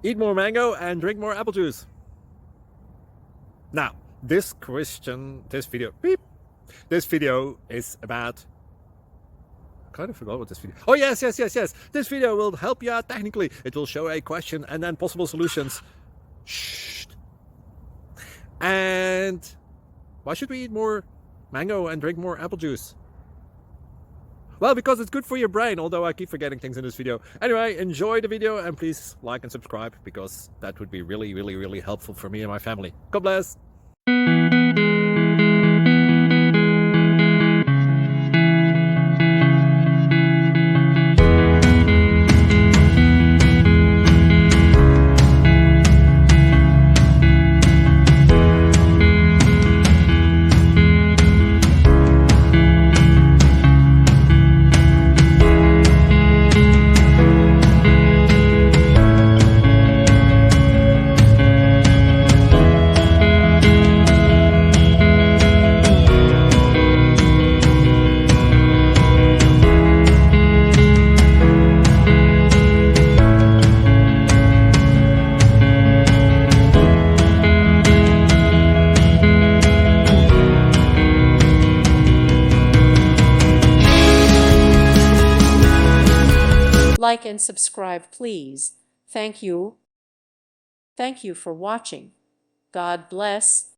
Eat more mango and drink more apple juice. Now, this video is about... I kind of forgot what this video... Oh, yes. This video will help you out technically. It will show a question and then possible solutions. Shh. And why should we eat more mango and drink more apple juice? Well, because it's good for your brain, although I keep forgetting things in this video. Anyway, enjoy the video and please like and subscribe, because that would be really helpful for me and my family. God bless! Like and subscribe, please. Thank you. Thank you for watching. God bless.